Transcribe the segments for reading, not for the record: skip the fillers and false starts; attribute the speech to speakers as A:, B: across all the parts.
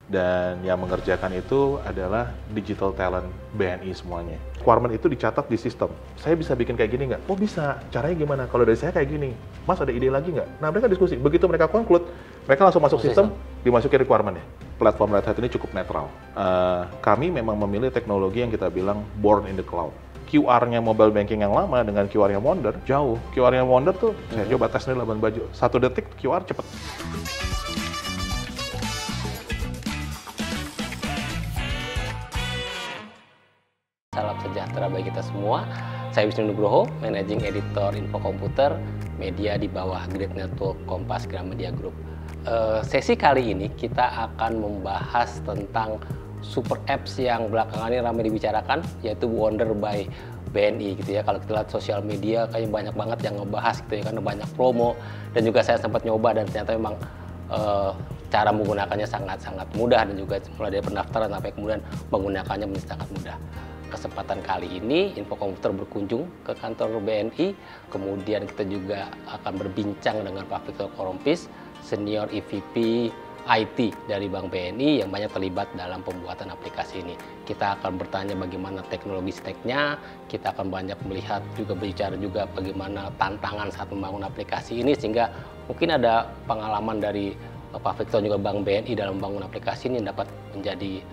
A: dan yang mengerjakan itu adalah digital talent BNI semuanya. Requirement itu dicatat di sistem. Saya bisa bikin kayak gini nggak? Oh bisa. Caranya gimana? Kalau dari saya kayak gini. Mas ada ide lagi nggak? Nah mereka diskusi. Begitu mereka conclude, mereka langsung masuk sistem, dimasukin requirement-nya. Platform Red Hat ini cukup netral. Kami memang memilih teknologi yang kita bilang born in the cloud. QR-nya mobile banking yang lama dengan QR-nya Wonder jauh. QR-nya Wonder tuh saya coba tes nih laban baju. 1 detik QR cepet.
B: Salam sejahtera bagi kita semua. Saya Wisnu Nugroho, Managing Editor Info Komputer, media di bawah Grid Network Kompas Gramedia Group. Sesi kali ini kita akan membahas tentang super apps yang belakangan ini ramai dibicarakan, yaitu Wonder by BNI gitu ya. Kalau kita lihat sosial media kayaknya banyak banget yang ngebahas gitu ya, karena banyak promo, dan juga saya sempat nyoba dan ternyata memang cara menggunakannya sangat-sangat mudah, dan juga mulai dari pendaftaran sampai kemudian menggunakannya menjadi sangat mudah. Kesempatan kali ini Info Komputer berkunjung ke kantor BNI, kemudian kita juga akan berbincang dengan Pak Victor Korompis, Senior EVP IT dari Bank BNI yang banyak terlibat dalam pembuatan aplikasi ini. Kita akan bertanya bagaimana teknologi stack-nya, kita akan banyak melihat juga berbicara juga bagaimana tantangan saat membangun aplikasi ini, sehingga mungkin ada pengalaman dari Pak Victor juga Bank BNI dalam membangun aplikasi ini dapat menjadi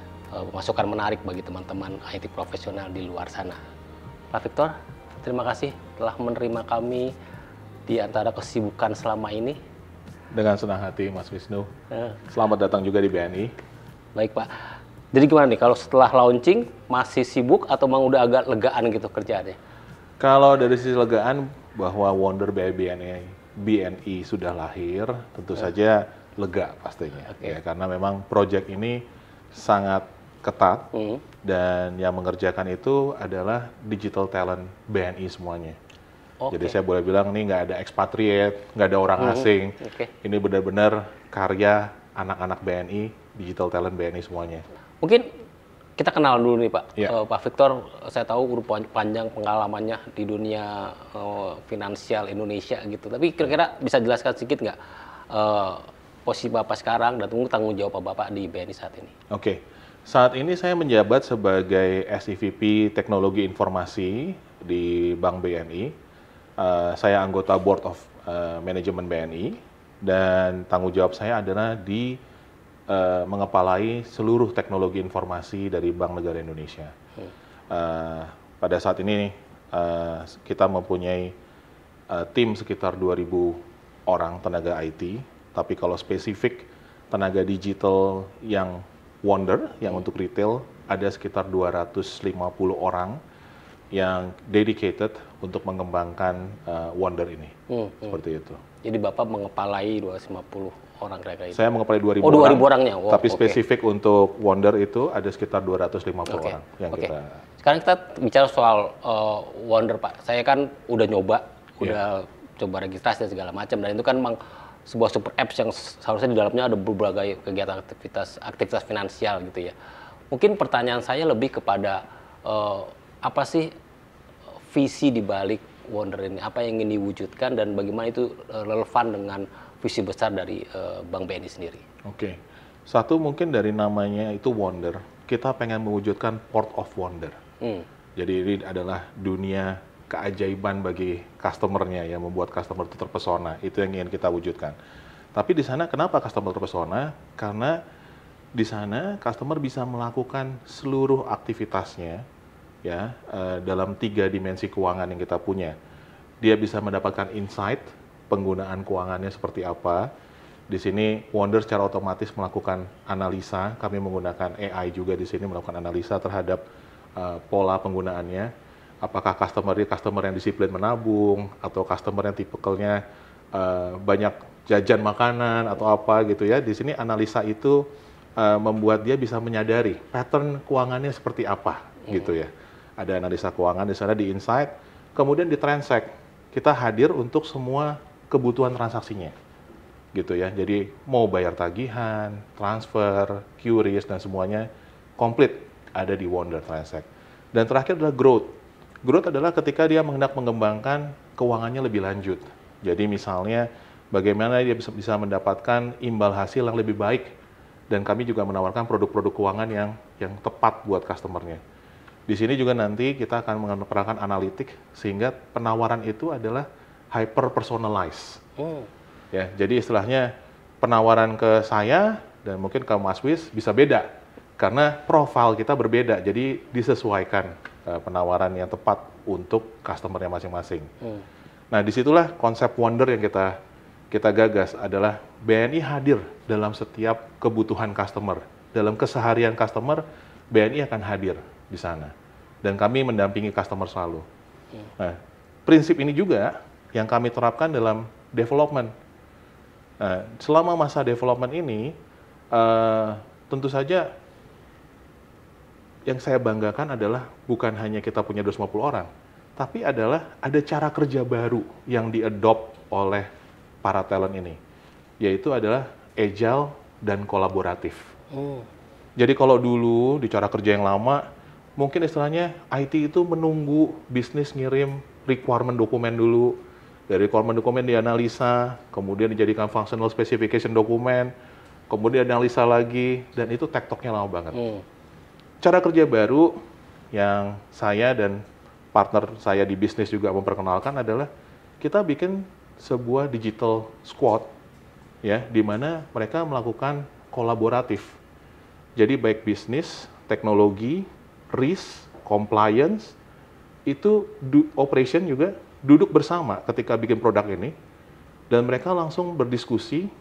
B: masukan menarik bagi teman-teman IT profesional di luar sana. Pak Victor, terima kasih telah menerima kami di antara kesibukan selama ini.
A: Dengan senang hati, Mas Wisnu. Selamat datang juga di BNI.
B: Baik, Pak. Jadi gimana nih, kalau setelah launching masih sibuk atau memang udah agak legaan gitu kerjaannya?
A: Kalau dari sisi legaan bahwa Wonder by BNI sudah lahir, tentu saja lega pastinya. Ya, karena memang proyek ini sangat ketat dan yang mengerjakan itu adalah digital talent BNI semuanya. Jadi saya boleh bilang ini nggak ada expatriate, nggak ada orang asing. Ini benar-benar karya anak-anak BNI, digital talent BNI semuanya.
B: Mungkin kita kenal dulu nih Pak. Pak Victor, saya tahu panjang pengalamannya di dunia finansial Indonesia gitu. Tapi kira-kira bisa jelaskan sedikit nggak posisi Bapak sekarang dan tanggung jawab Bapak di BNI saat ini?
A: Saat ini saya menjabat sebagai SEVP Teknologi Informasi di Bank BNI. Saya anggota Board of Management BNI dan tanggung jawab saya adalah di mengepalai seluruh teknologi informasi dari Bank Negara Indonesia. Pada saat ini kita mempunyai tim sekitar 2.000 orang tenaga IT, tapi kalau spesifik tenaga digital yang Wonder, yang untuk retail, ada sekitar 250 orang yang dedicated untuk mengembangkan Wonder ini. Seperti itu.
B: Jadi Bapak mengepalai 250 orang kira-kira itu?
A: Saya mengepalai 2.000
B: orang. 2.000 orangnya?
A: Tapi spesifik untuk Wonder itu ada sekitar 250 orang yang kita...
B: Sekarang kita bicara soal Wonder, Pak. Saya kan udah nyoba, udah coba registrasi dan segala macam, dan itu kan memang sebuah super apps yang seharusnya di dalamnya ada berbagai kegiatan aktivitas finansial gitu ya. Mungkin pertanyaan saya lebih kepada apa sih visi di balik Wonder ini? Apa yang ingin diwujudkan dan bagaimana itu relevan dengan visi besar dari Bank BNI sendiri?
A: Satu mungkin dari namanya itu Wonder, kita pengen mewujudkan Port of Wonder. Jadi ini adalah dunia keajaiban bagi customer-nya yang membuat customer itu terpesona. Itu yang ingin kita wujudkan. Tapi di sana kenapa customer terpesona? Karena di sana customer bisa melakukan seluruh aktivitasnya ya dalam 3 dimensi keuangan yang kita punya. Dia bisa mendapatkan insight penggunaan keuangannya seperti apa. Di sini Wonder secara otomatis melakukan analisa. Kami menggunakan AI juga di sini melakukan analisa terhadap pola penggunaannya. Apakah customer yang disiplin menabung atau customer yang tipikalnya banyak jajan makanan atau apa gitu ya. Di sini analisa itu membuat dia bisa menyadari pattern keuangannya seperti apa gitu ya. Ada analisa keuangan di sana di insight, kemudian di transact kita hadir untuk semua kebutuhan transaksinya gitu ya. Jadi mau bayar tagihan, transfer, QRIS dan semuanya komplit ada di Wonder Transact. Dan terakhir adalah growth. Growth adalah ketika dia hendak mengembangkan keuangannya lebih lanjut. Jadi misalnya bagaimana dia bisa mendapatkan imbal hasil yang lebih baik dan kami juga menawarkan produk-produk keuangan yang tepat buat customer-nya. Di sini juga nanti kita akan menggunakan analitik sehingga penawaran itu adalah hyper personalized. Ya, jadi istilahnya penawaran ke saya dan mungkin ke Mas Wis bisa beda karena profil kita berbeda. Jadi disesuaikan penawaran yang tepat untuk customer-nya masing-masing. Nah, disitulah konsep Wonder yang kita gagas adalah BNI hadir dalam setiap kebutuhan customer. Dalam keseharian customer, BNI akan hadir di sana. Dan kami mendampingi customer selalu. Nah, prinsip ini juga yang kami terapkan dalam development. Nah, selama masa development ini, tentu saja yang saya banggakan adalah bukan hanya kita punya 250 orang, tapi adalah ada cara kerja baru yang diadopt oleh para talent ini, yaitu adalah agile dan kolaboratif. Jadi kalau dulu di cara kerja yang lama, mungkin istilahnya IT itu menunggu bisnis ngirim requirement dokumen dulu, dari requirement dokumen dianalisa, kemudian dijadikan functional specification dokumen, kemudian dianalisa lagi, dan itu tektoknya lama banget. Cara kerja baru yang saya dan partner saya di bisnis juga memperkenalkan adalah kita bikin sebuah digital squad, ya, di mana mereka melakukan kolaboratif. Jadi baik bisnis, teknologi, risk, compliance, itu operation juga duduk bersama ketika bikin produk ini, dan mereka langsung berdiskusi,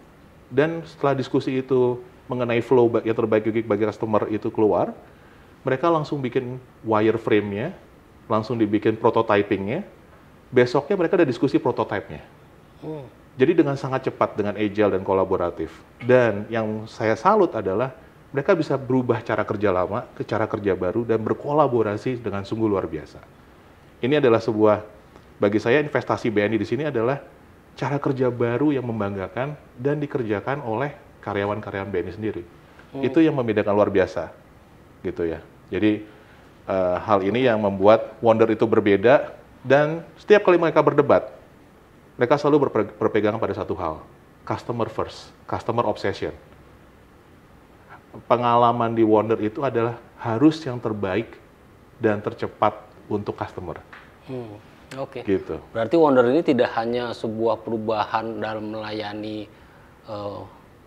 A: dan setelah diskusi itu mengenai flow yang terbaik bagi customer itu keluar, mereka langsung bikin wireframe-nya, langsung dibikin prototyping-nya, besoknya mereka ada diskusi prototype-nya. Jadi dengan sangat cepat, dengan agile dan kolaboratif. Dan yang saya salut adalah mereka bisa berubah cara kerja lama ke cara kerja baru dan berkolaborasi dengan sungguh luar biasa. Ini adalah sebuah, bagi saya investasi BNI di sini adalah cara kerja baru yang membanggakan dan dikerjakan oleh karyawan-karyawan BNI sendiri. Itu yang membedakan luar biasa, gitu ya. Jadi hal ini yang membuat Wonder itu berbeda, dan setiap kali mereka berdebat, mereka selalu berpegangan pada satu hal, customer first, customer obsession. Pengalaman di Wonder itu adalah harus yang terbaik dan tercepat untuk customer.
B: Oke.
A: Gitu.
B: Berarti Wonder ini tidak hanya sebuah perubahan dalam melayani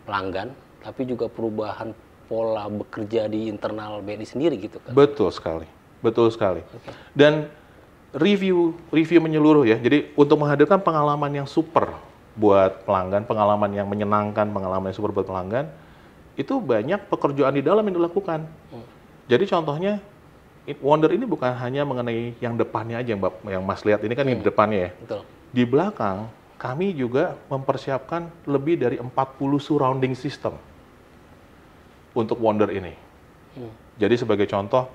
B: pelanggan, tapi juga perubahan pola bekerja di internal BNI sendiri gitu kan?
A: Betul sekali, betul sekali. Dan review menyeluruh ya. Jadi untuk menghadirkan pengalaman yang super buat pelanggan, pengalaman yang menyenangkan, pengalaman yang super buat pelanggan, itu banyak pekerjaan di dalam yang dilakukan. Jadi contohnya Wonder ini bukan hanya mengenai yang depannya aja yang Mas lihat ini kan yang di depannya ya.
B: Betul.
A: Di belakang kami juga mempersiapkan lebih dari 40 surrounding system untuk Wonder ini. Jadi sebagai contoh,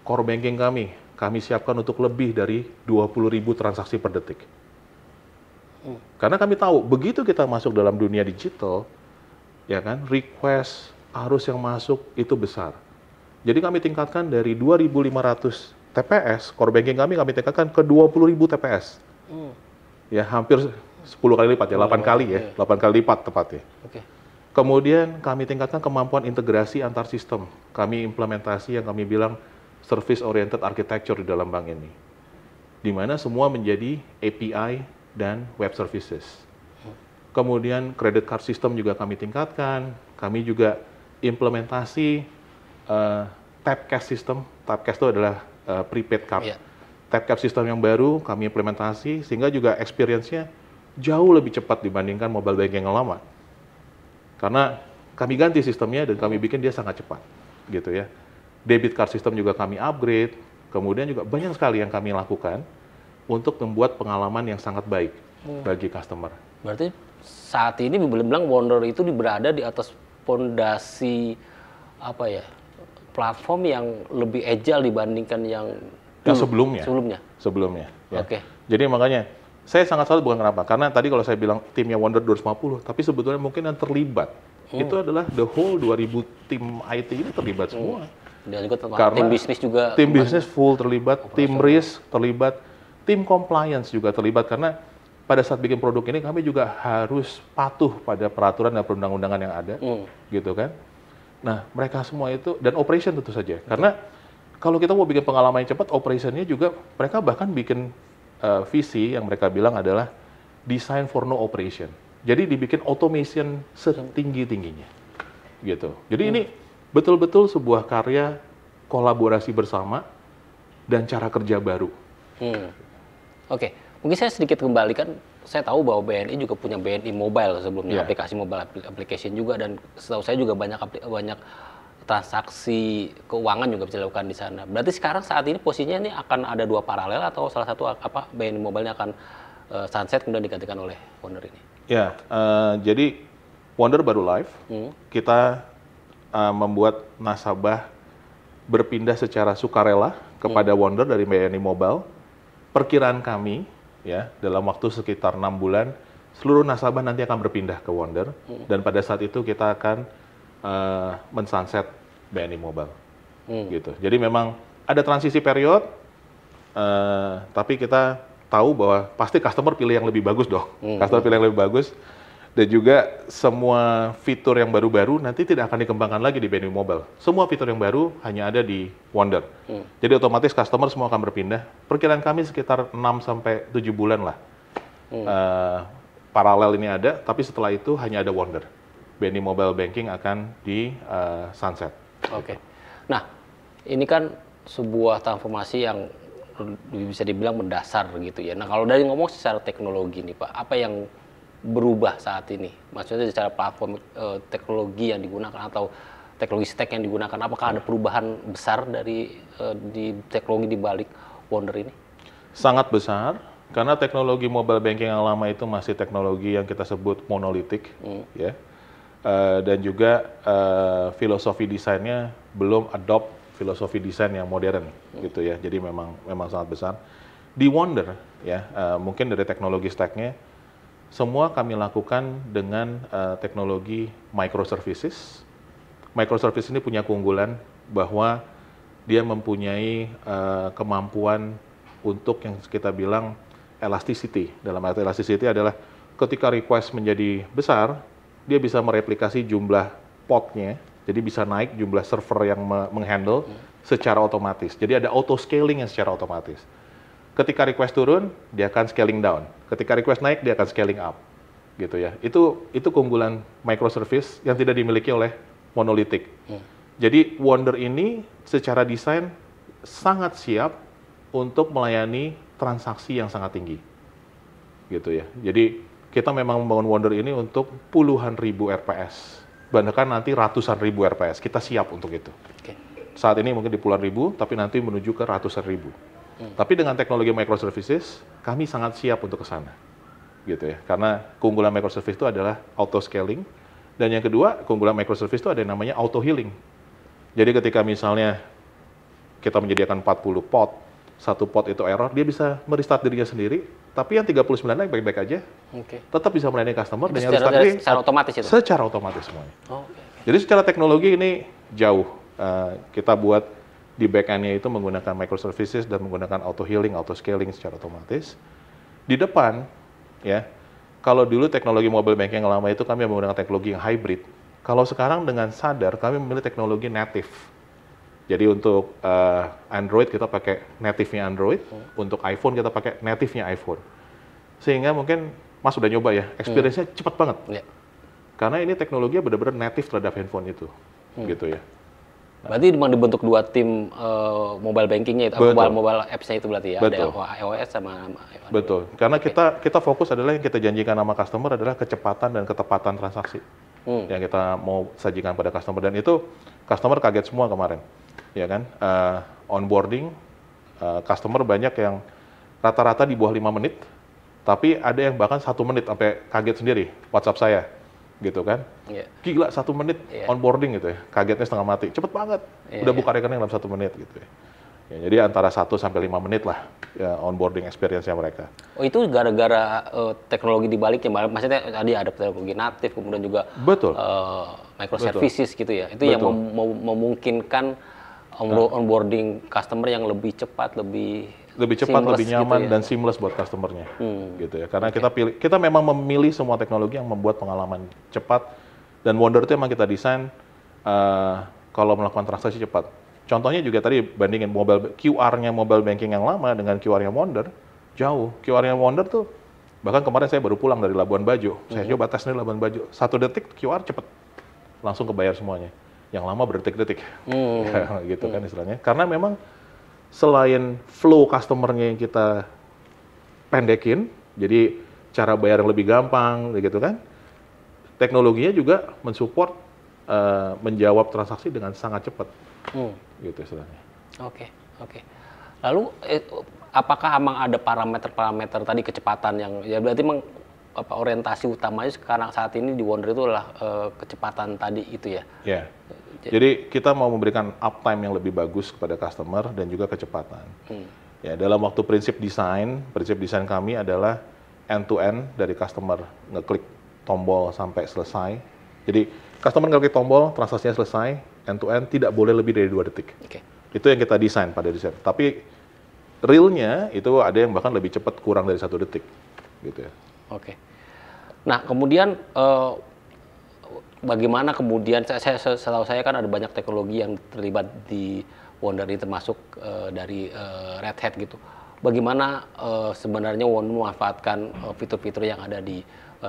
A: core banking kami siapkan untuk lebih dari 20.000 transaksi per detik. Karena kami tahu, begitu kita masuk dalam dunia digital, ya kan, request, arus yang masuk itu besar. Jadi kami tingkatkan dari 2.500 TPS, core banking kami tingkatkan ke 20.000 TPS. Ya, hampir 10 kali lipat ya, 8 kali ya, 8 kali lipat tepatnya. Kemudian kami tingkatkan kemampuan integrasi antar sistem. Kami implementasi yang kami bilang service oriented architecture di dalam bank ini. Di mana semua menjadi API dan web services. Kemudian credit card system juga kami tingkatkan. Kami juga implementasi tap cash system. Tap cash itu adalah prepaid card. Tap cash system yang baru kami implementasi sehingga juga experience-nya jauh lebih cepat dibandingkan mobile banking yang lama. Karena kami ganti sistemnya dan kami bikin dia sangat cepat, gitu ya. Debit card system juga kami upgrade, kemudian juga banyak sekali yang kami lakukan untuk membuat pengalaman yang sangat baik bagi customer.
B: Berarti saat ini bilang Wonder itu berada di atas fondasi apa ya, platform yang lebih agile dibandingkan yang sebelumnya. Ya. Jadi makanya saya sangat salut, bukan kenapa? Karena tadi kalau saya bilang timnya Wonder 250, tapi sebetulnya mungkin yang terlibat itu adalah the whole 2000 tim IT ini terlibat semua. Dan juga tim bisnis juga.
A: Tim bisnis full terlibat, tim risk terlibat, tim compliance juga terlibat, karena pada saat bikin produk ini kami juga harus patuh pada peraturan dan perundang-undangan yang ada, gitu kan. Nah, mereka semua itu, dan operation tentu saja. Karena kalau kita mau bikin pengalaman yang cepat, operationnya juga, mereka bahkan bikin visi yang mereka bilang adalah design for no operation. Jadi dibikin automation setinggi-tingginya. Gitu. Jadi ini betul-betul sebuah karya kolaborasi bersama dan cara kerja baru.
B: Oke, mungkin saya sedikit kembali, kan saya tahu bahwa BNI juga punya BNI Mobile sebelumnya, aplikasi mobile application juga, dan setahu saya juga banyak transaksi keuangan juga bisa dilakukan di sana. Berarti sekarang saat ini posisinya ini akan ada dua paralel, atau salah satu BNI Mobile-nya akan sunset kemudian digantikan oleh Wonder ini?
A: Ya, jadi Wonder baru live. Kita membuat nasabah berpindah secara sukarela kepada Wonder dari BNI Mobile. Perkiraan kami, ya, dalam waktu sekitar 6 bulan, seluruh nasabah nanti akan berpindah ke Wonder, dan pada saat itu kita akan mensunset BNI Mobile. Gitu. Jadi memang ada transisi period, tapi kita tahu bahwa pasti customer pilih yang lebih bagus dong. Customer pilih yang lebih bagus, dan juga semua fitur yang baru-baru nanti tidak akan dikembangkan lagi di BNI Mobile. Semua fitur yang baru hanya ada di Wonder. Jadi otomatis customer semua akan berpindah. Perkiraan kami sekitar 6-7 bulan lah. Paralel ini ada, tapi setelah itu hanya ada Wonder. BNI Mobile Banking akan di sunset.
B: Oke. Nah, ini kan sebuah transformasi yang bisa dibilang mendasar gitu ya. Nah, kalau dari ngomong secara teknologi nih Pak, apa yang berubah saat ini? Maksudnya secara platform teknologi yang digunakan atau teknologi stack yang digunakan, apakah ada perubahan besar dari di teknologi di balik Wonder ini? Sangat
A: besar, karena teknologi mobile banking yang lama itu masih teknologi yang kita sebut monolitik, ya, dan juga filosofi desainnya belum adopt filosofi desain yang modern, gitu ya. Jadi memang sangat besar. Di Wonder, ya, mungkin dari teknologi stacknya, semua kami lakukan dengan teknologi microservices. Microservices ini punya keunggulan bahwa dia mempunyai kemampuan untuk yang kita bilang elasticity. Dalam arti elasticity adalah ketika request menjadi besar, dia bisa mereplikasi jumlah podnya, jadi bisa naik jumlah server yang menghandle secara otomatis. Jadi ada auto scaling yang secara otomatis. Ketika request turun, dia akan scaling down. Ketika request naik, dia akan scaling up, gitu ya. Itu keunggulan microservice yang tidak dimiliki oleh monolitik. Jadi Wonder ini secara desain sangat siap untuk melayani transaksi yang sangat tinggi, gitu ya. Jadi kita memang membangun Wonder ini untuk puluhan ribu RPS, bahkan nanti ratusan ribu RPS. Kita siap untuk itu. Saat ini mungkin di puluhan ribu, tapi nanti menuju ke ratusan ribu. Tapi dengan teknologi microservices, kami sangat siap untuk ke sana, gitu ya. Karena keunggulan microservice itu adalah auto scaling, dan yang kedua, keunggulan microservice itu ada yang namanya auto healing. Jadi ketika misalnya kita menyediakan 40 pod, satu pod itu error, dia bisa merestart dirinya sendiri, tapi yang 39 baik-baik aja, tetap bisa melayani customer, dan yang restart
B: secara otomatis itu?
A: Secara otomatis semuanya. Jadi secara teknologi ini jauh. Kita buat di back-end-nya itu menggunakan microservices dan menggunakan auto healing, auto scaling secara otomatis. Di depan, ya, kalau dulu teknologi mobile banking yang lama itu kami menggunakan teknologi yang hybrid. Kalau sekarang dengan sadar kami memilih teknologi native. Jadi untuk Android kita pakai native-nya Android, untuk iPhone kita pakai native-nya iPhone. Sehingga mungkin Mas sudah nyoba ya, experience-nya cepat banget. Karena ini teknologinya benar-benar native terhadap handphone itu, gitu ya.
B: Berarti memang dibentuk dua tim mobile bankingnya itu, mobile apps-nya itu berarti ya, ada iOS sama Android.
A: Betul, karena kita fokus adalah yang kita janjikan sama customer adalah kecepatan dan ketepatan transaksi yang kita mau sajikan pada customer, dan itu customer kaget semua kemarin, ya kan? Onboarding, customer banyak yang rata-rata di bawah 5 menit, tapi ada yang bahkan 1 menit sampai kaget sendiri, WhatsApp saya. Gitu kan, gila 1 menit onboarding gitu ya, kagetnya setengah mati, cepet banget, udah buka rekening dalam 1 menit gitu ya. Jadi antara 1 sampai 5 menit lah ya, onboarding experience-nya mereka.
B: Oh, itu gara-gara teknologi di baliknya, maksudnya tadi ada teknologi natif, kemudian juga microservices gitu ya, itu yang memungkinkan onboarding customer yang lebih cepat, lebih
A: cepat, lebih nyaman, gitu ya, dan seamless buat customernya, gitu ya. Karena kita memang memilih semua teknologi yang membuat pengalaman cepat, dan Wonder itu memang kita desain kalau melakukan transaksi cepat. Contohnya juga tadi bandingin QR-nya mobile banking yang lama dengan QR-nya Wonder, jauh. QR-nya Wonder tuh, bahkan kemarin saya baru pulang dari Labuan Bajo, saya coba tes nih Labuan Bajo, 1 detik QR cepet, langsung kebayar semuanya. Yang lama berdetik-detik, gitu kan istilahnya. Karena memang selain flow customer-nya yang kita pendekin, jadi cara bayar yang lebih gampang, gitu kan, teknologinya juga mensupport menjawab transaksi dengan sangat cepat. Gitu istilahnya.
B: Oke. Lalu apakah emang ada parameter-parameter tadi kecepatan yang ya berarti memang orientasi utamanya sekarang saat ini di Wonder itu adalah kecepatan tadi itu ya?
A: Ya. Jadi kita mau memberikan uptime yang lebih bagus kepada customer dan juga kecepatan. Ya, dalam waktu prinsip desain kami adalah end to end dari customer ngeklik tombol sampai selesai. Jadi customer ngeklik tombol, transaksinya selesai, end to end tidak boleh lebih dari 2 detik. Itu yang kita desain pada desain. Tapi realnya itu ada yang bahkan lebih cepat, kurang dari 1 detik, gitu ya.
B: Nah kemudian bagaimana kemudian setahu saya kan ada banyak teknologi yang terlibat di Wonder ini termasuk dari Red Hat gitu. Bagaimana sebenarnya Wonder memanfaatkan fitur-fitur yang ada di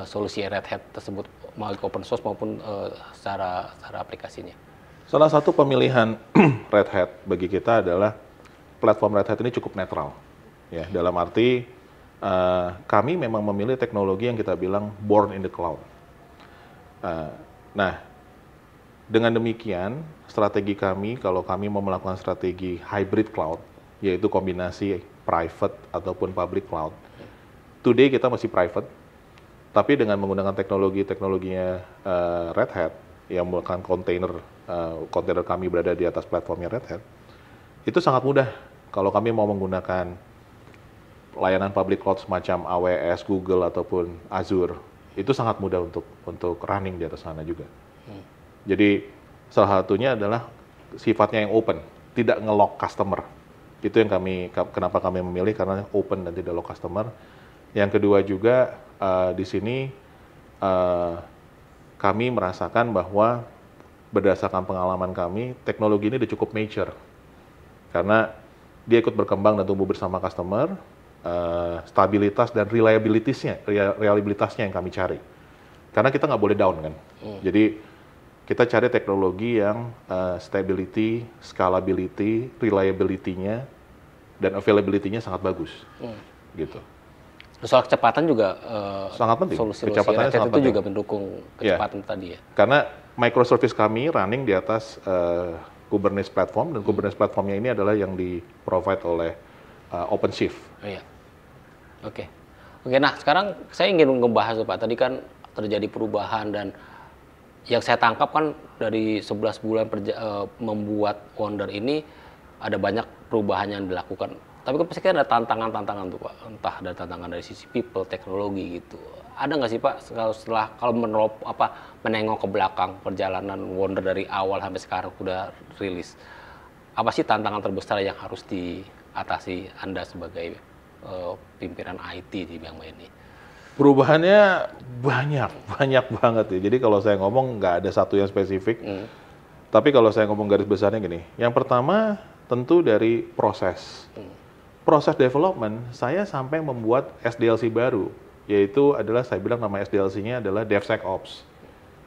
B: solusi Red Hat tersebut melalui open source maupun secara aplikasinya?
A: Salah satu pemilihan Red Hat bagi kita adalah platform Red Hat ini cukup netral. Ya, dalam arti kami memang memilih teknologi yang kita bilang born in the cloud. Nah, dengan demikian strategi kami kalau kami mau melakukan strategi hybrid cloud, yaitu kombinasi private ataupun public cloud. Today kita masih private, tapi dengan menggunakan teknologinya Red Hat yang merupakan kontainer kami berada di atas platformnya Red Hat, itu sangat mudah kalau kami mau menggunakan layanan public cloud semacam AWS, Google ataupun Azure, itu sangat mudah untuk running di atas sana juga. Jadi salah satunya adalah sifatnya yang open, tidak nge-lock customer. Itu yang kenapa kami memilih, karena open dan tidak lock customer. Yang kedua juga di sini kami merasakan bahwa berdasarkan pengalaman kami, teknologi ini udah cukup mature. Karena dia ikut berkembang dan tumbuh bersama customer, stabilitas dan reliabilitasnya yang kami cari. Karena kita nggak boleh down kan. Jadi kita cari teknologi yang stability, scalability, reliability-nya, dan availability-nya sangat bagus. Gitu.
B: Soal kecepatan juga
A: sangat penting.
B: Solusi
A: Kecepatannya
B: Red Hat
A: sangat
B: itu
A: penting.
B: juga mendukung kecepatan tadi ya.
A: Karena microservice kami running di atas Kubernetes platform, dan Kubernetes platformnya ini adalah yang di-provide oleh OpenShift.
B: Oke, nah sekarang saya ingin ngebahas Pak, tadi kan terjadi perubahan dan yang saya tangkap kan dari 11 bulan membuat Wonder ini ada banyak perubahan yang dilakukan. Tapi kan pasti ada tantangan-tantangan tuh Pak, entah ada tantangan dari sisi people, teknologi gitu. Ada nggak sih Pak kalau menengok ke belakang perjalanan Wonder dari awal sampai sekarang udah rilis, apa sih tantangan terbesar yang harus diatasi Anda sebagai pimpinan IT di Bank BNI?
A: Perubahannya banyak banget ya. Jadi kalau saya ngomong nggak ada satu yang spesifik. Tapi kalau saya ngomong garis besarnya gini, yang pertama tentu dari proses. Proses development, saya sampai membuat SDLC baru, yaitu adalah saya bilang nama SDLC-nya adalah DevSecOps,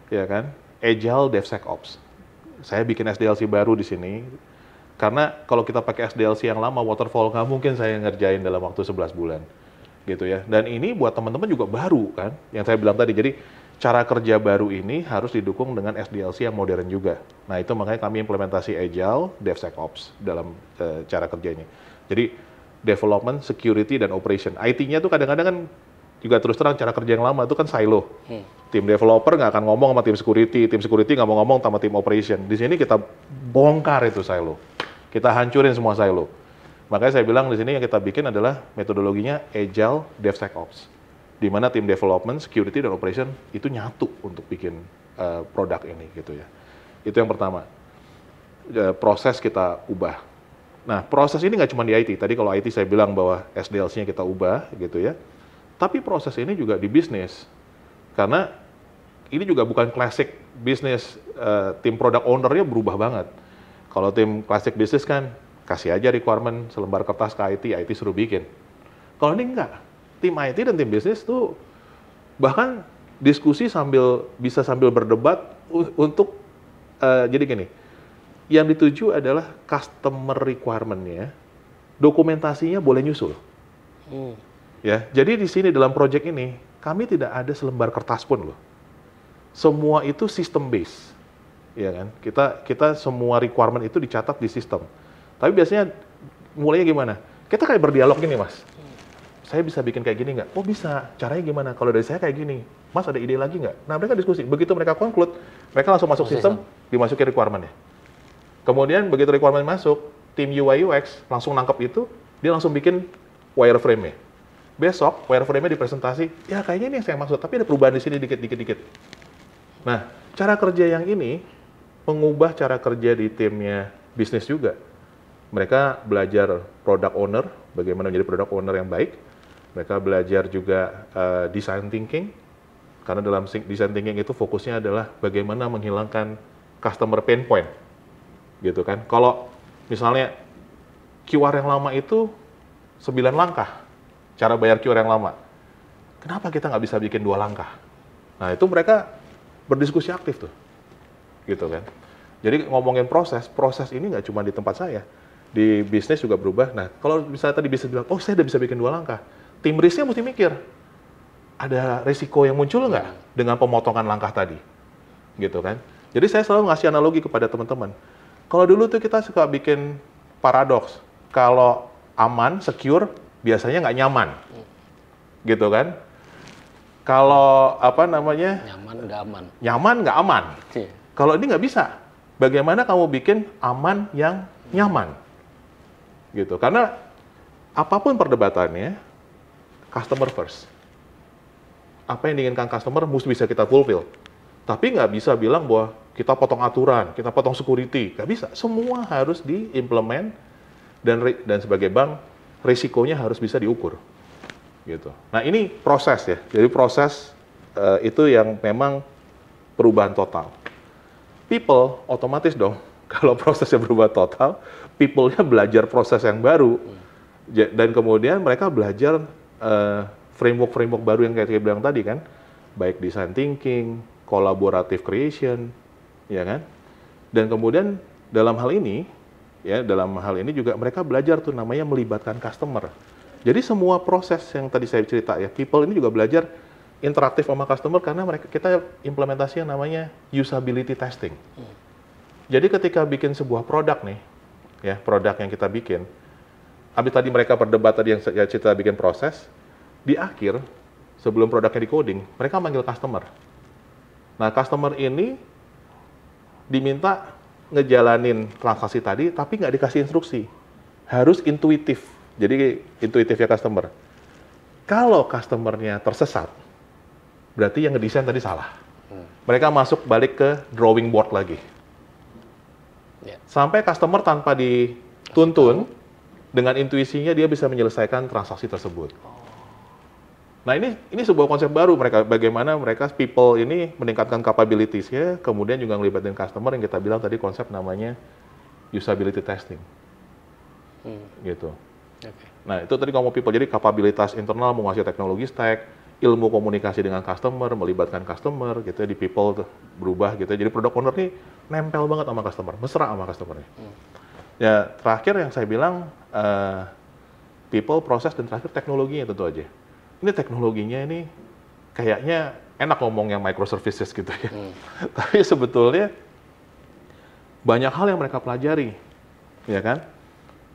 A: ya kan? Agile DevSecOps. Saya bikin SDLC baru di sini, karena kalau kita pakai SDLC yang lama, waterfall nggak mungkin saya ngerjain dalam waktu 11 bulan, gitu ya. Dan ini buat teman-teman juga baru kan, yang saya bilang tadi. Jadi cara kerja baru ini harus didukung dengan SDLC yang modern juga. Nah itu makanya kami implementasi Agile DevSecOps dalam cara kerjanya. Jadi development, security, dan operation. IT-nya tuh kadang-kadang kan juga terus terang cara kerja yang lama itu kan silo. Tim developer nggak akan ngomong sama tim security nggak mau ngomong sama tim operation. Di sini kita bongkar itu silo. Kita hancurin semua silo. Makanya saya bilang di sini yang kita bikin adalah metodologinya Agile DevSecOps. Di mana tim development, security, dan operation itu nyatu untuk bikin produk ini gitu ya. Itu yang pertama. Proses kita ubah. Nah, proses ini nggak cuma di IT. Tadi kalau IT saya bilang bahwa SDLC-nya kita ubah gitu ya. Tapi proses ini juga di bisnis. Karena ini juga bukan classic business, tim product owner-nya berubah banget. Kalau tim classic business kan, kasih aja requirement selembar kertas ke IT suruh bikin. Kalau ini enggak, tim IT dan tim bisnis tuh bahkan diskusi bisa sambil berdebat untuk, jadi gini, yang dituju adalah customer requirement-nya, dokumentasinya boleh nyusul. Ya, jadi di sini dalam project ini, kami tidak ada selembar kertas pun loh. Semua itu system base, ya kan? Kita semua requirement itu dicatat di sistem. Tapi biasanya mulainya gimana? Kita kayak berdialog gini, Mas. Saya bisa bikin kayak gini nggak? Oh bisa. Caranya gimana? Kalau dari saya kayak gini. Mas ada ide lagi nggak? Nah mereka diskusi. Begitu mereka conclude, mereka langsung masuk sistem, dimasukin requirement-nya. Kemudian begitu requirement masuk, tim UI UX langsung nangkep itu, dia langsung bikin wireframe-nya. Besok wireframe-nya dipresentasi, ya kayaknya ini yang saya maksud, tapi ada perubahan di sini dikit. Nah, cara kerja yang ini mengubah cara kerja di timnya bisnis juga. Mereka belajar product owner, bagaimana menjadi product owner yang baik. Mereka belajar juga design thinking, karena dalam design thinking itu fokusnya adalah bagaimana menghilangkan customer pain point, gitu kan. Kalau misalnya QR yang lama itu 9 langkah, cara bayar QR yang lama. Kenapa kita nggak bisa bikin 2 langkah? Nah, itu mereka berdiskusi aktif tuh, gitu kan. Jadi ngomongin proses ini nggak cuma di tempat saya, di bisnis juga berubah. Nah, kalau misalnya tadi bisnis bilang, oh saya udah bisa bikin 2 langkah, tim risknya mesti mikir, ada risiko yang muncul nggak dengan pemotongan langkah tadi, gitu kan. Jadi saya selalu ngasih analogi kepada teman-teman. Kalau dulu tuh kita suka bikin paradoks, kalau aman, secure, biasanya nggak nyaman, gitu kan. Kalau
B: nyaman nggak aman.
A: Nyaman nggak aman.
B: Iya.
A: Kalau ini nggak bisa. Bagaimana kamu bikin aman yang nyaman, gitu. Karena apapun perdebatannya, customer first. Apa yang diinginkan customer mesti bisa kita fulfill. Tapi nggak bisa bilang bahwa kita potong aturan, kita potong security, nggak bisa. Semua harus diimplement dan sebagai bank risikonya harus bisa diukur. Gitu. Nah ini proses ya, jadi proses itu yang memang perubahan total. People otomatis dong, kalau prosesnya berubah total, people-nya belajar proses yang baru, dan kemudian mereka belajar framework baru yang kayak bilang tadi kan, baik design thinking, collaborative creation, ya kan, dan kemudian dalam hal ini juga mereka belajar tuh namanya melibatkan customer. Jadi semua proses yang tadi saya cerita ya, people ini juga belajar interaktif sama customer karena kita implementasi yang namanya usability testing. Jadi ketika bikin sebuah produk nih, ya produk yang kita bikin, habis tadi mereka berdebat tadi yang saya cerita bikin proses, di akhir sebelum produknya di coding, mereka manggil customer. Nah customer ini diminta ngejalanin transaksi tadi, tapi nggak dikasih instruksi, harus intuitif. Jadi intuitifnya customer. Kalau customernya tersesat, berarti yang ngedesain tadi salah. Mereka masuk balik ke drawing board lagi. Sampai customer tanpa dituntun, dengan intuisinya dia bisa menyelesaikan transaksi tersebut. Nah ini sebuah konsep baru mereka, bagaimana mereka people ini meningkatkan capabilities-nya, kemudian juga ngelibatin customer yang kita bilang tadi konsep namanya usability testing. Gitu. Okay. Nah, itu tadi ngomong people, jadi kapabilitas internal menguasai teknologi stack, ilmu komunikasi dengan customer, melibatkan customer, gitu ya, di people tuh, berubah gitu ya. Jadi product owner nih nempel banget sama customer, mesra sama customer-nya. Ya, terakhir yang saya bilang, people, proses, dan terakhir teknologinya tentu aja. Ini teknologinya ini kayaknya enak ngomong yang microservices gitu ya. Tapi sebetulnya banyak hal yang mereka pelajari, ya kan?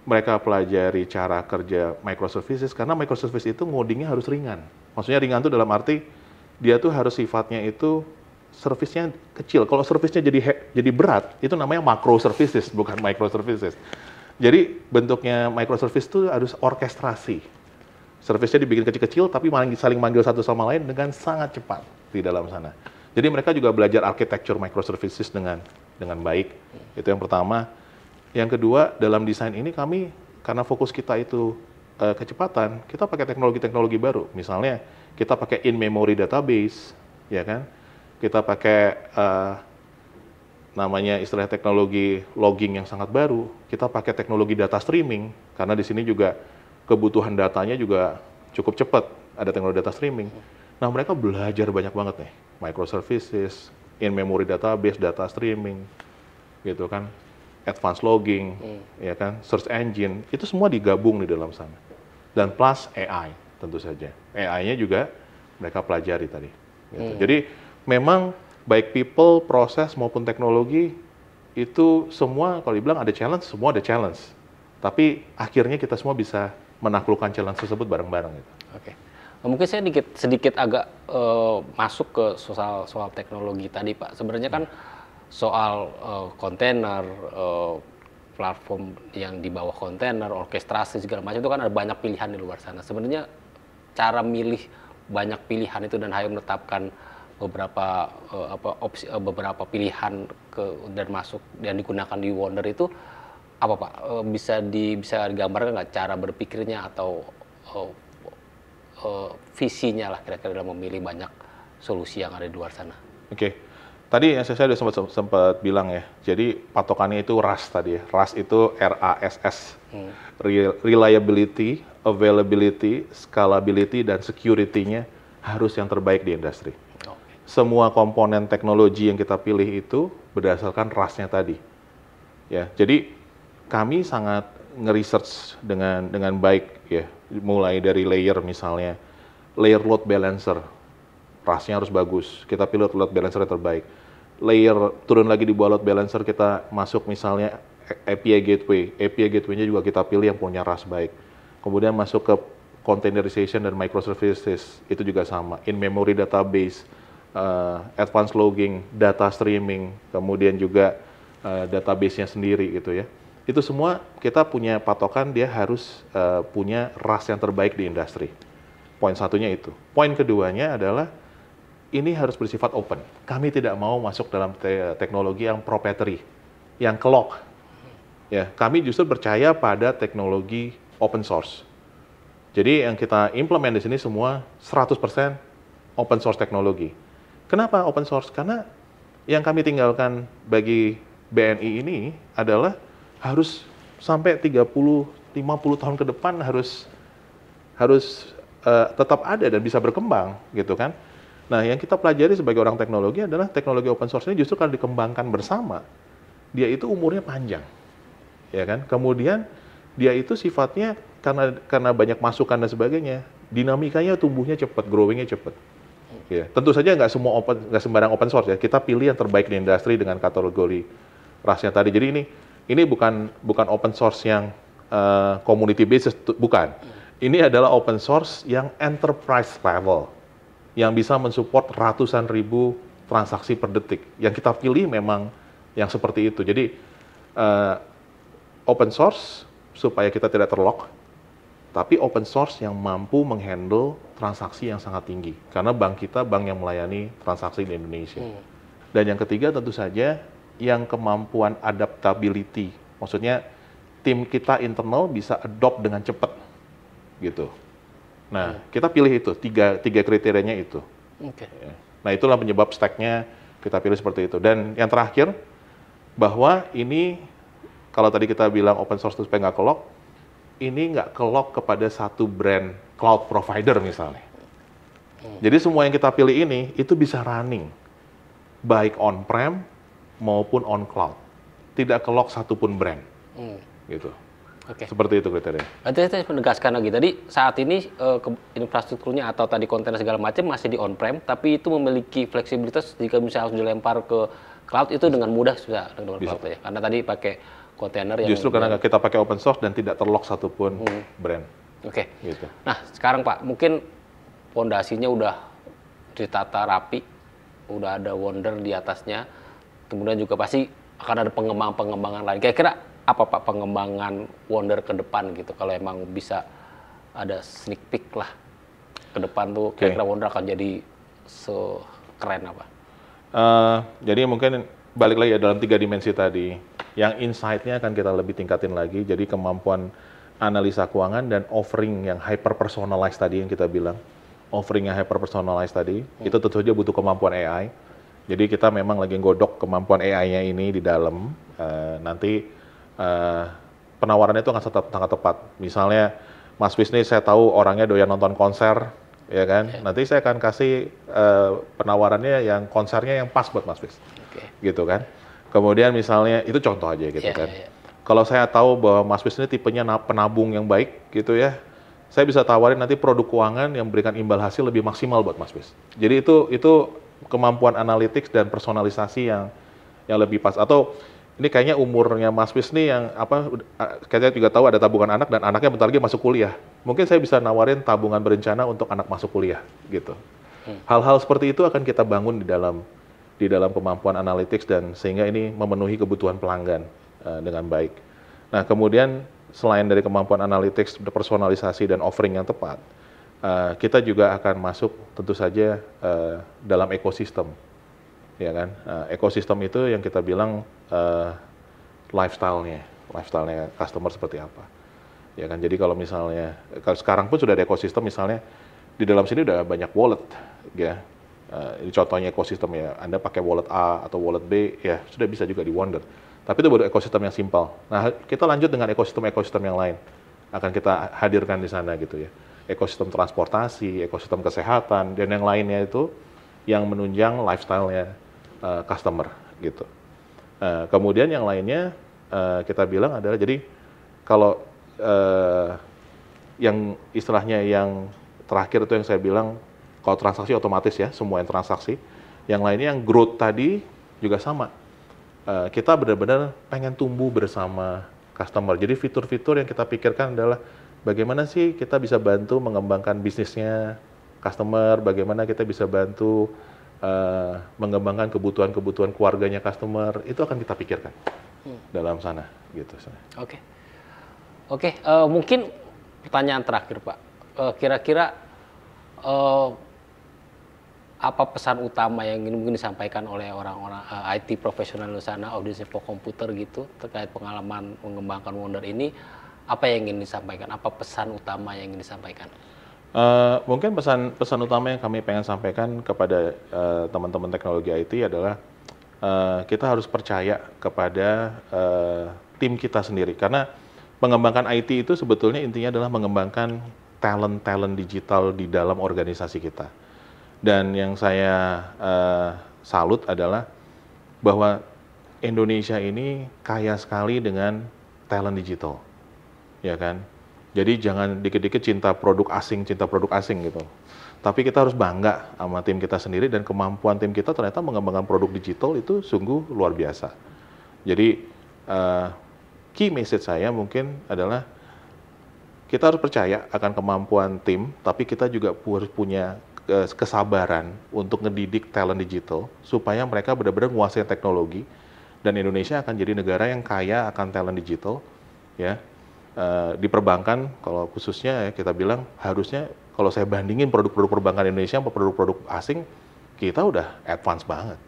A: Mereka pelajari cara kerja microservices, karena microservices itu ngodingnya harus ringan. Maksudnya ringan itu dalam arti, dia tuh harus sifatnya itu, service-nya kecil. Kalau service-nya jadi berat, itu namanya macro services, bukan microservices. Jadi bentuknya microservice itu harus orkestrasi. Service-nya dibikin kecil-kecil, tapi saling manggil satu sama lain dengan sangat cepat di dalam sana. Jadi mereka juga belajar architecture microservices dengan baik. Itu yang pertama. Yang kedua, dalam desain ini kami, karena fokus kita itu kecepatan, kita pakai teknologi-teknologi baru. Misalnya, kita pakai in-memory database, ya kan? kita pakai namanya istilah teknologi logging yang sangat baru, kita pakai teknologi data streaming, karena di sini juga kebutuhan datanya juga cukup cepat, ada teknologi data streaming. Nah, mereka belajar banyak banget nih, microservices, in-memory database, data streaming, gitu kan, advanced logging, ya kan, search engine, itu semua digabung di dalam sana. Dan plus AI, tentu saja. AI-nya juga mereka pelajari tadi. Gitu. Jadi, memang baik people, proses maupun teknologi itu semua kalau dibilang ada challenge, semua ada challenge. Tapi akhirnya kita semua bisa menaklukkan challenge tersebut bareng-bareng. Gitu.
B: Oke, mungkin saya sedikit agak masuk ke soal teknologi tadi Pak. Sebenarnya kan soal kontainer, platform yang di bawah kontainer, orkestrasi segala macam itu kan ada banyak pilihan di luar sana. Sebenarnya cara milih banyak pilihan itu dan hanya menetapkan beberapa beberapa pilihan dan masuk dan digunakan di Wonder itu apa Pak? Bisa digambarkan nggak cara berpikirnya atau visinya lah kira-kira dalam memilih banyak solusi yang ada di luar sana?
A: Oke. Tadi yang saya sudah sempat bilang ya. Jadi patokannya itu RAS tadi ya. RAS itu RASS. Reliability, availability, scalability dan security-nya harus yang terbaik di industri. Semua komponen teknologi yang kita pilih itu berdasarkan RAS-nya tadi. Ya, jadi kami sangat nge-research dengan baik ya, mulai dari layer misalnya, layer load balancer, RAS-nya harus bagus. Kita pilih load balancer yang terbaik. Layer turun lagi di bawah load balancer kita masuk misalnya API gateway. API gateway-nya juga kita pilih yang punya RAS baik. Kemudian masuk ke containerization dan microservices, itu juga sama. In-memory database, advanced logging, data streaming, kemudian juga database-nya sendiri gitu ya. Itu semua kita punya patokan dia harus punya RAS yang terbaik di industri. Poin satunya itu. Poin keduanya adalah ini harus bersifat open. Kami tidak mau masuk dalam teknologi yang proprietary, yang kelok. Ya, kami justru percaya pada teknologi open source. Jadi yang kita implement di sini semua 100% open source teknologi. Kenapa open source? Karena yang kami tinggalkan bagi BNI ini adalah harus sampai 30-50 tahun ke depan harus tetap ada dan bisa berkembang gitu kan. Nah, yang kita pelajari sebagai orang teknologi adalah teknologi open source ini justru kalau dikembangkan bersama, dia itu umurnya panjang. Ya kan? Kemudian dia itu sifatnya karena banyak masukan dan sebagainya, dinamikanya tumbuhnya cepat, growingnya cepat. Ya, tentu saja nggak sembarang open source ya. Kita pilih yang terbaik di industri dengan kategori RAS-nya tadi. Jadi ini bukan open source yang community basis, bukan. Ini adalah open source yang enterprise level, yang bisa mensupport ratusan ribu transaksi per detik. Yang kita pilih memang yang seperti itu. Jadi open source supaya kita tidak terlock, tapi open source yang mampu menghandle transaksi yang sangat tinggi. Karena bank kita bank yang melayani transaksi di Indonesia. Dan yang ketiga tentu saja yang kemampuan adaptability. Maksudnya tim kita internal bisa adopt dengan cepat. Gitu. Nah, kita pilih itu, tiga kriterianya itu. Nah, itulah penyebab stack-nya kita pilih seperti itu. Dan yang terakhir, bahwa ini, kalau tadi kita bilang open source itu supaya nggak kelok, ini nggak kelok kepada satu brand cloud provider misalnya. Jadi semua yang kita pilih ini itu bisa running baik on-prem maupun on cloud. Tidak kelok satupun brand. Gitu. Seperti itu kriteria.
B: Berarti saya menegaskan lagi tadi saat ini infrastrukturnya atau tadi kontainer segala macam masih di on-prem, tapi itu memiliki fleksibilitas jika misalnya harus dilempar ke cloud itu dengan mudah sudah dengan cloud ya. Karena tadi pakai kontainer yang
A: justru karena kita pakai open source dan tidak terlock satupun brand. Gitu.
B: Nah, sekarang Pak, mungkin fondasinya udah ditata rapi, udah ada Wonder di atasnya, kemudian juga pasti akan ada pengembangan lain. Kira-kira apa Pak pengembangan Wonder ke depan gitu? Kalau emang bisa ada sneak peek lah ke depan tuh, kira-kira Wonder akan jadi sekeren apa?
A: Jadi mungkin balik lagi ya dalam 3 dimensi tadi. Yang insight-nya akan kita lebih tingkatin lagi. Jadi kemampuan analisa keuangan dan offering yang hyper personalized tadi yang kita bilang. Offering yang hyper personalized tadi, itu tentu saja butuh kemampuan AI. Jadi kita memang lagi godok kemampuan AI-nya ini di dalam. Nanti penawarannya itu akan sangat tepat. Misalnya, Mas Wisni saya tahu orangnya doyan nonton konser, ya kan? Nanti saya akan kasih penawarannya yang konsernya yang pas buat Mas Wis, gitu kan? Kemudian misalnya itu contoh aja gitu kan. Kalau saya tahu bahwa Mas Wis ini tipenya penabung yang baik, gitu ya, saya bisa tawarin nanti produk keuangan yang memberikan imbal hasil lebih maksimal buat Mas Wis. Jadi itu kemampuan analytics dan personalisasi yang lebih pas. Atau ini kayaknya umurnya Mas Wis nih yang kayaknya juga tahu ada tabungan anak dan anaknya bentar lagi masuk kuliah. Mungkin saya bisa nawarin tabungan berencana untuk anak masuk kuliah gitu. Hal-hal seperti itu akan kita bangun di dalam kemampuan analytics dan sehingga ini memenuhi kebutuhan pelanggan dengan baik. Nah, kemudian selain dari kemampuan analytics, personalisasi dan offering yang tepat, kita juga akan masuk tentu saja dalam ekosistem, ya kan? Ekosistem itu yang kita bilang lifestyle-nya customer seperti apa, ya kan? Jadi kalau misalnya sekarang pun sudah ada ekosistem, misalnya di dalam sini udah banyak wallet, ya. Ini contohnya ekosistem ya. Anda pakai wallet A atau wallet B, ya sudah bisa juga di Wonder. Tapi itu baru ekosistem yang simpel. Nah, kita lanjut dengan ekosistem yang lain akan kita hadirkan di sana gitu ya. Ekosistem transportasi, ekosistem kesehatan, dan yang lainnya itu yang menunjang lifestyle-nya customer gitu. Kemudian yang lainnya kita bilang adalah, jadi kalau yang istilahnya yang terakhir itu yang saya bilang, kalau transaksi otomatis ya, semua yang transaksi. Yang lainnya yang growth tadi juga sama. Kita benar-benar pengen tumbuh bersama customer. Jadi fitur-fitur yang kita pikirkan adalah bagaimana sih kita bisa bantu mengembangkan bisnisnya customer, bagaimana kita bisa bantu mengembangkan kebutuhan-kebutuhan keluarganya customer, itu akan kita pikirkan dalam sana, gitu.
B: Oke, mungkin pertanyaan terakhir Pak, kira-kira apa pesan utama yang ingin mungkin disampaikan oleh orang-orang IT profesional di sana, audiens info komputer gitu, terkait pengalaman mengembangkan Wonder ini, apa yang ingin disampaikan? Apa pesan utama yang ingin disampaikan?
A: Mungkin pesan utama yang kami pengen sampaikan kepada teman-teman teknologi IT adalah kita harus percaya kepada tim kita sendiri, karena mengembangkan IT itu sebetulnya intinya adalah mengembangkan talent digital di dalam organisasi kita. Dan yang saya salut adalah bahwa Indonesia ini kaya sekali dengan talent digital, ya kan? Jadi jangan dikit-dikit cinta produk asing gitu. Tapi kita harus bangga sama tim kita sendiri, dan kemampuan tim kita ternyata mengembangkan produk digital itu sungguh luar biasa. Jadi key message saya mungkin adalah kita harus percaya akan kemampuan tim, tapi kita juga harus punya kesabaran untuk ngedidik talent digital supaya mereka benar-benar menguasai teknologi, dan Indonesia akan jadi negara yang kaya akan talent digital, ya. Di perbankan kalau khususnya ya, kita bilang harusnya kalau saya bandingin produk-produk perbankan Indonesia sama produk-produk asing, kita udah advance banget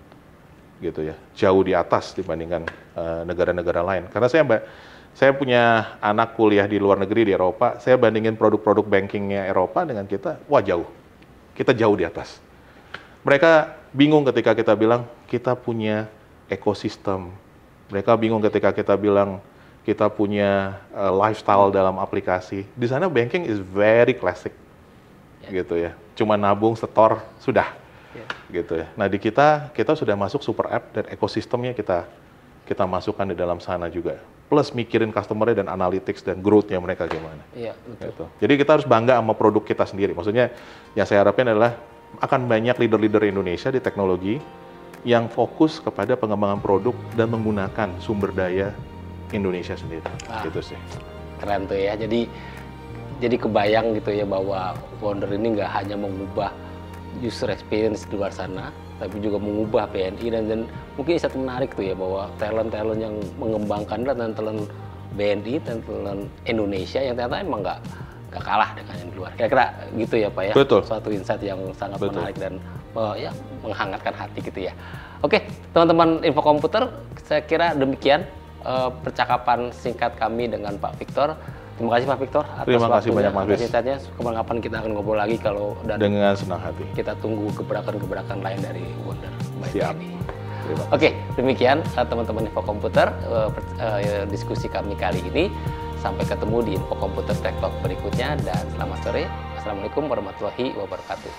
A: gitu ya, jauh di atas dibandingkan negara-negara lain. Karena saya punya anak kuliah di luar negeri di Eropa, saya bandingin produk-produk bankingnya Eropa dengan kita, wah jauh. Kita jauh di atas. Mereka bingung ketika kita bilang kita punya ekosistem. Mereka bingung ketika kita bilang kita punya lifestyle dalam aplikasi. Di sana banking is very classic, gitu ya. Cuma nabung, setor, sudah, gitu ya. Nah di kita sudah masuk super app dan ekosistemnya kita masukkan di dalam sana juga. Plus mikirin customer-nya dan analytics dan growth-nya mereka gimana.
B: Iya, betul.
A: Gitu. Jadi kita harus bangga sama produk kita sendiri. Maksudnya yang saya harapin adalah akan banyak leader-leader Indonesia di teknologi yang fokus kepada pengembangan produk dan menggunakan sumber daya Indonesia sendiri. Gitu sih.
B: Keren tuh ya. Jadi kebayang gitu ya bahwa Wonder ini nggak hanya mengubah user experience di luar sana, tapi juga mengubah BNI dan mungkin satu menarik tuh ya bahwa talent yang mengembangkan dan talent BNI dan talent Indonesia yang ternyata emang nggak kalah dengan yang di luar. Kira-kira gitu ya Pak ya.
A: Betul.
B: Suatu insight yang sangat menarik dan ya menghangatkan hati gitu ya. Oke, teman-teman info komputer, saya kira demikian percakapan singkat kami dengan Pak Victor. Terima kasih Pak Victor atas
A: Terima kasih banyak Mas Wis.
B: insight-nya. Kapan-kapan kita akan ngobrol lagi kalau
A: dengan senang hati.
B: Kita tunggu gebrakan-gebrakan lain dari Wonder. by
A: Siap.
B: TNI. Oke, demikian teman-teman Info Komputer diskusi kami kali ini. Sampai ketemu di Info Komputer Tech Talk berikutnya dan selamat sore. Assalamualaikum warahmatullahi wabarakatuh.